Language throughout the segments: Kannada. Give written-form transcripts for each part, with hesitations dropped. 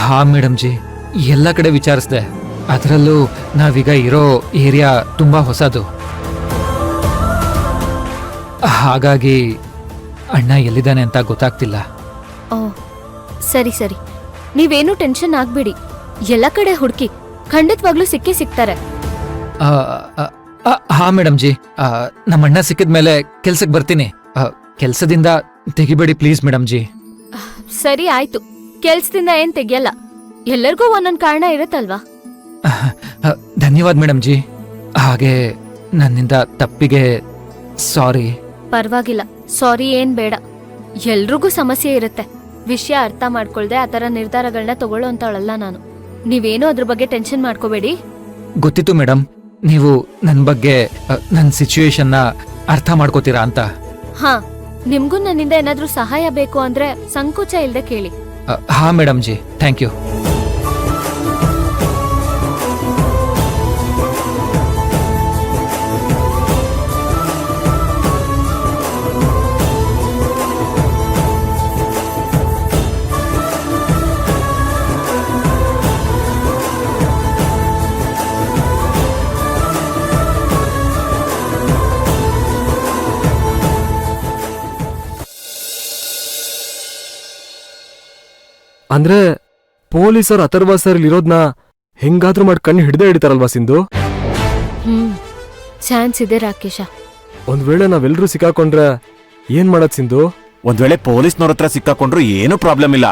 ಹಾ ಮೇಡಮ್ ಜಿ, ಎಲ್ಲ ಕಡೆ ವಿಚಾರಿಸ್ದೆ. ಅದರಲ್ಲೂ ನಾವೀಗ ಇರೋ ಏರಿಯಾ ತುಂಬಾ ಹೊಸದು. ಹಾಗಾಗಿ ಅಣ್ಣ ಎಲ್ಲಿದ್ದಾನೆ ಅಂತ ಗೊತ್ತಾಗ್ತಿಲ್ಲ. ಓ ಸರಿ ಸರಿ, ನೀವೇನು ಟೆನ್ಷನ್ ಆಗ್ಬೇಡಿ. ಎಲ್ಲ ಕಡೆ ಹುಡುಕಿ ಖಂಡಿತವಾಗ್ಲೂ ಸಿಕ್ಕೇ ಸಿಗ್ತಾರೆ. ಹಾ ಮೇಡಮ್ ಜಿ, ನಮ್ಮ ಅಣ್ಣ ಸಿಕ್ಕಿದ್ಮೇಲೆ ಕೆಲ್ಸಕ್ಕೆ ಬರ್ತೀನಿ. ಕೆಲ್ಸದಿಂದ ತೆಗಿಬೇಡಿ ಪ್ಲೀಸ್ ಮೇಡಮ್ ಜಿ. ಸರಿ ಆಯ್ತು, ಕೆಲ್ಸದಿಂದ ಏನ್ ತೆಗಿಯಲ್ಲ. ಎಲ್ಲರಿಗೂ ಒಂದೊಂದ್ ಕಾರಣ ಇರುತ್ತಲ್ವಾ. ಧನ್ಯವಾದ ಮೇಡಮ್ ಜಿ. ಹಾಗೆ ನನ್ನಿಂದ ತಪ್ಪಿಗೆ ಸಾರಿ. ಪರವಾಗಿಲ್ಲ, ಸಾರಿ ಏನ್ ಬೇಡ. ಎಲ್ರಿಗೂ ಸಮಸ್ಯೆ ಇರುತ್ತೆ. ವಿಷಯ ಅರ್ಥ ಮಾಡ್ಕೊಳ್ದೆ ಆ ಥರ ನಿರ್ಧಾರಗಳನ್ನ ತಗೊಳ್ಳೋಂತವಳಲ್ಲ ನಾನು. ನೀವೇನು ಅದ್ರ ಬಗ್ಗೆ ಟೆನ್ಷನ್ ಮಾಡ್ಕೋಬೇಡಿ. ಗೊತ್ತಿತ್ತು ಮೇಡಮ್, ನೀವು ನನ್ನ ಬಗ್ಗೆ ನನ್ನ ಸಿಚುವೇಶನ್ನ ಅರ್ಥ ಮಾಡ್ಕೋತೀರಾ ಅಂತ. ಹಾ, ನಿಮ್ಗೂ ನನ್ನಿಂದ ಏನಾದ್ರೂ ಸಹಾಯ ಬೇಕು ಅಂದ್ರೆ ಸಂಕೋಚ ಇಲ್ದೆ ಕೇಳಿ. ಹಾ ಮೇಡಮ್ ಜಿ, ಥ್ಯಾಂಕ್ ಯು. ಅಂದ್ರೆ ಪೊಲೀಸರು ಅಥರ್ವ ಸರ್ ಇರೋದ್ನ ಹೆಂಗಾದ್ರೂ ಮಾಡಿ ಕಣ್ಣು ಹಿಡ್ದೇ ಹಿಡಿತಾರಲ್ವಾ ಸಿಂಧು? ಚಾನ್ಸ್ ಇದೆ ರಾಕೇಶ. ಒಂದ್ ವೇಳೆ ನಾವೆಲ್ಲರೂ ಸಿಕ್ಕಾಕೊಂಡ್ರೆ ಏನ್ ಮಾಡದ್ ಸಿಂಧು? ಒಂದ್ ವೇಳೆ ಪೊಲೀಸ್ನವ್ರ ಹತ್ರ ಸಿಕ್ಕಾಕೊಂಡ್ರು ಏನೂ ಪ್ರಾಬ್ಲಮ್ ಇಲ್ಲ.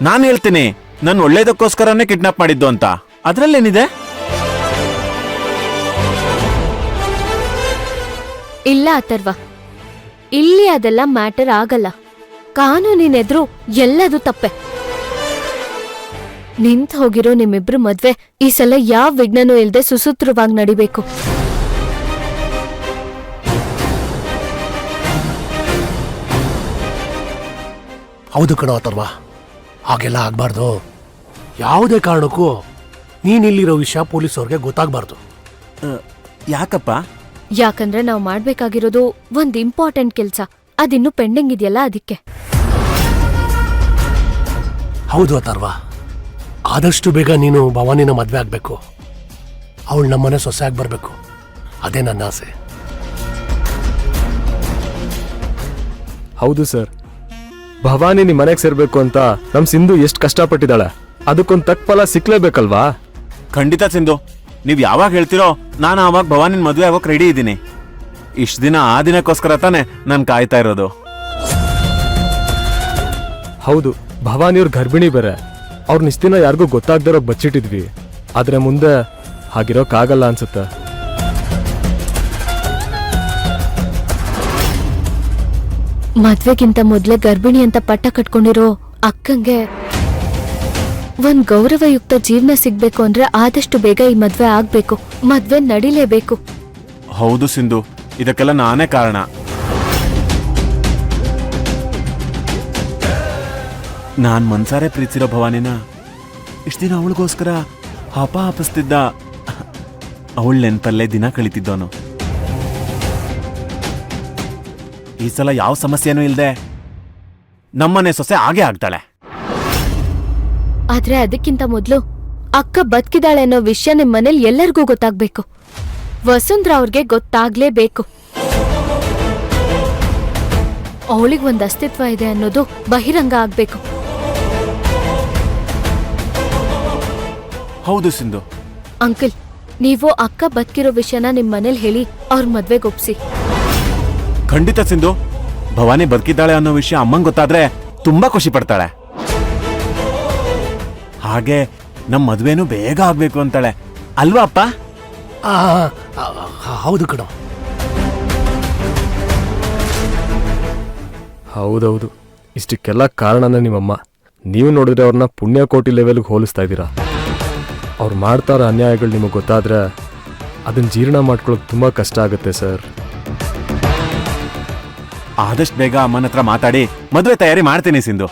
ನಾನ್ ಹೇಳ್ತೀನಿ, ನನ್ ಒಳ್ಳೇದಕ್ಕೋಸ್ಕರನೇ ಕಿಡ್ನಾಪ್ ಮಾಡಿದ್ದು ಅಂತ. ಅದ್ರಲ್ಲೇನಿದೆ? ಇಲ್ಲ ಅಥರ್ವ, ಇಲ್ಲಿ ಅದೆಲ್ಲ ಮ್ಯಾಟರ್ ಆಗಲ್ಲ. ಕಾನೂನಿನೆದ್ರು ಎಲ್ಲದೂ ತಪ್ಪೆ. ನಿಂತ್ ಹೋಗಿರೋ ನಿಮ್ಮಿಬ್ರು ಮದ್ವೆ ಈ ಸಲ ಯಾವ ವಿಘ್ನನೂ ಇಲ್ದೆ ಸುಸೂತ್ರವಾಗಿ ನಡಿಬೇಕು. ಹೌದು ಕಣೋ ಅಥರ್ವ, ಹಾಗೆಲ್ಲ ಆಗ್ಬಾರ್ದು. ಯಾವುದೇ ಕಾರಣಕ್ಕೂ ನೀನಿಲ್ಲಿರೋ ವಿಷಯ ಪೊಲೀಸವ್ರಿಗೆ ಗೊತ್ತಾಗ್ಬಾರ್ದು. ಯಾಕಪ್ಪ? ಯಾಕಂದ್ರೆ ನಾವು ಮಾಡ್ಬೇಕಾಗಿರೋದು ಒಂದ್ ಇಂಪಾರ್ಟೆಂಟ್ ಕೆಲ್ಸ. ಅದಿನ್ನೂ ಪೆಂಡಿಂಗ್ ಇದೆಯಲ್ಲ, ಅದಕ್ಕೆ. ಹೌದು ಅಥರ್ವ, ಆದಷ್ಟು ಬೇಗ ನೀನು ಭವಾನಿನ ಮದ್ವೆ ಆಗ್ಬೇಕು. ಅವಳು ನಮ್ಮನೆ ಸೊಸೆ ಆಗಿ ಬರ್ಬೇಕು. ಅದೇ ನನ್ನ ಆಸೆ. ಹೌದು ಸರ್, ಭವಾನಿ ನಿಮ್ ಮನೆಗ್ ಸೇರ್ಬೇಕು ಅಂತ ನಮ್ ಸಿಂಧು ಎಷ್ಟ್ ಕಷ್ಟಪಟ್ಟಿದ್ದಾಳೆ. ಅದಕ್ಕೊಂದ್ ತಕ್ಕ ಫಲ ಸಿಕ್ಲೇಬೇಕಲ್ವಾ? ಖಂಡಿತ ಸಿಂಧು, ನೀವ್ ಯಾವಾಗ ಹೇಳ್ತಿರೋ ನಾನು ಆವಾಗ ಭವಾನಿನ ಮದ್ವೆ ಆಗೋಕ್ ರೆಡಿ ಇದ್ದೀನಿ. ಇಷ್ಟ ದಿನ ಆ ದಿನಕ್ಕೋಸ್ಕರ ತಾನೆ ನಾನ್ ಕಾಯ್ತಾ ಇರೋದು. ಹೌದು, ಭವಾನಿಯವ್ರ ಗರ್ಭಿಣಿ ಬೇರೆ. ಅವ್ರನ್ನ ಇಷ್ಟ ದಿನ ಯಾರಿಗೂ ಗೊತ್ತಾಗ್ದಿರೋ ಬಚ್ಚಿಟ್ಟಿದ್ವಿ. ಆದ್ರೆ ಮುಂದೆ ಹಾಗಿರೋಕ್ಕಾಗಲ್ಲ ಅನ್ಸುತ್ತೆ. ಮದ್ವೆಗಿಂತ ಮೊದ್ಲೇ ಗರ್ಭಿಣಿ ಅಂತ ಪಟ್ಟ ಕಟ್ಕೊಂಡಿರೋ ಅಕ್ಕಂಗೆ ಒಂದ್ ಗೌರವಯುಕ್ತ ಜೀವನ ಸಿಗ್ಬೇಕು ಅಂದ್ರೆ ಆದಷ್ಟು ಬೇಗ ಈ ಮದ್ವೆ ಆಗ್ಬೇಕು. ಮದ್ವೆ ನಡಿಲೇಬೇಕು. ಹೌದು ಸಿಂಧು, ಇದಕ್ಕೆಲ್ಲ ನಾನೇ ಕಾರಣ. ನಾನ್ ಮನ್ಸಾರೆ ಪ್ರೀತಿಸಿರೋ ಭವಾನಿನ ಇಷ್ಟ ದಿನ ಅವಳಿಗೋಸ್ಕರ ಹಾಪಿಸ್ತಿದ್ದ. ಅವಳ ನೆನ್ಪಲ್ಲೇ ದಿನ ಕಳೀತಿದ್ದವನು. ಈ ಸಲ ಯಾವ ಸಮಸ್ಯೆನೂ ಇಲ್ದೆ ನಮ್ಮನೆ ಸೊಸೆ ಹಾಗೆ ಆಗ್ತಾಳೆ. ಆದ್ರೆ ಅದಕ್ಕಿಂತ ಮೊದ್ಲು ಅಕ್ಕ ಬದುಕಿದಾಳೆ ಅನ್ನೋ ವಿಷಯ ನಿಮ್ ಮನೇಲಿ ಎಲ್ಲರಿಗೂ ಗೊತ್ತಾಗ್ಬೇಕು. ವಸುಂಧ್ರ ಅವ್ರಿಗೆ ಗೊತ್ತಾಗ್ಲೇಬೇಕು. ಅವಳಿಗೆ ಒಂದ್ ಅಸ್ತಿತ್ವ ಇದೆ ಅನ್ನೋದು ಬಹಿರಂಗ ಆಗ್ಬೇಕು. ಹೌದು ಸಿಂಧು. ಅಂಕಲ್, ನೀವು ಅಕ್ಕ ಬದುಕಿರೋ ವಿಷಯನ ನಿಮ್ ಮನೇಲಿ ಹೇಳಿ ಅವ್ರ ಮದ್ವೆಗೆ ಒಪ್ಸಿ. ಖಂಡಿತ ಸಿಂಧು, ಭವಾನಿ ಬದುಕಿದ್ದಾಳೆ ಅನ್ನೋ ವಿಷಯ ಅಮ್ಮಂಗ್ ಗೊತ್ತಾದ್ರೆ ತುಂಬಾ ಖುಷಿ ಪಡ್ತಾಳೆ. ಹಾಗೆ ನಮ್ ಮದ್ವೆನೂ ಬೇಗ ಆಗ್ಬೇಕು ಅಂತಾಳೆ, ಅಲ್ವಾ ಅಪ್ಪ? ಹೌದು ಕಣೋ. ಹೌದೌದು, ಇಷ್ಟಕ್ಕೆಲ್ಲ ಕಾರಣನೇ ನಿಮ್ಮಮ್ಮ. ನೀವು ನೋಡಿದ್ರೆ ಅವ್ರನ್ನ ಪುಣ್ಯಕೋಟಿ ಲೆವೆಲ್ಗೆ ಹೋಲಿಸ್ತಾ ಇದ್ದೀರಾ. ಅವ್ರು ಮಾಡ್ತಾರ ಅನ್ಯಾಯಗಳು ನಿಮಗೆ ಗೊತ್ತಾದ್ರೆ ಅದನ್ನ ಜೀರ್ಣ ಮಾಡ್ಕೊಳ್ಳೋಕೆ ತುಂಬಾ ಕಷ್ಟ ಆಗುತ್ತೆ ಸರ್. ಆದಷ್ಟು ಬೇಗ ಅಮ್ಮನ ಹತ್ರ ಮಾತಾಡಿ ಮದುವೆ ತಯಾರಿ ಮಾಡ್ತೀನಿ ಸಿಂಧು.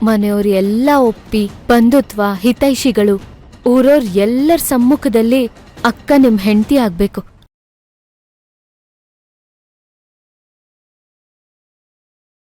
ಮನೆಯವ್ರು ಎಲ್ಲ ಒಪ್ಪಿ, ಬಂಧುತ್ವ, ಹಿತೈಷಿಗಳು, ಊರವ್ರ ಎಲ್ಲರ ಸಮ್ಮುಖದಲ್ಲಿ ಅಕ್ಕ ನಿಮ್ ಹೆಂಡತಿ ಆಗ್ಬೇಕು.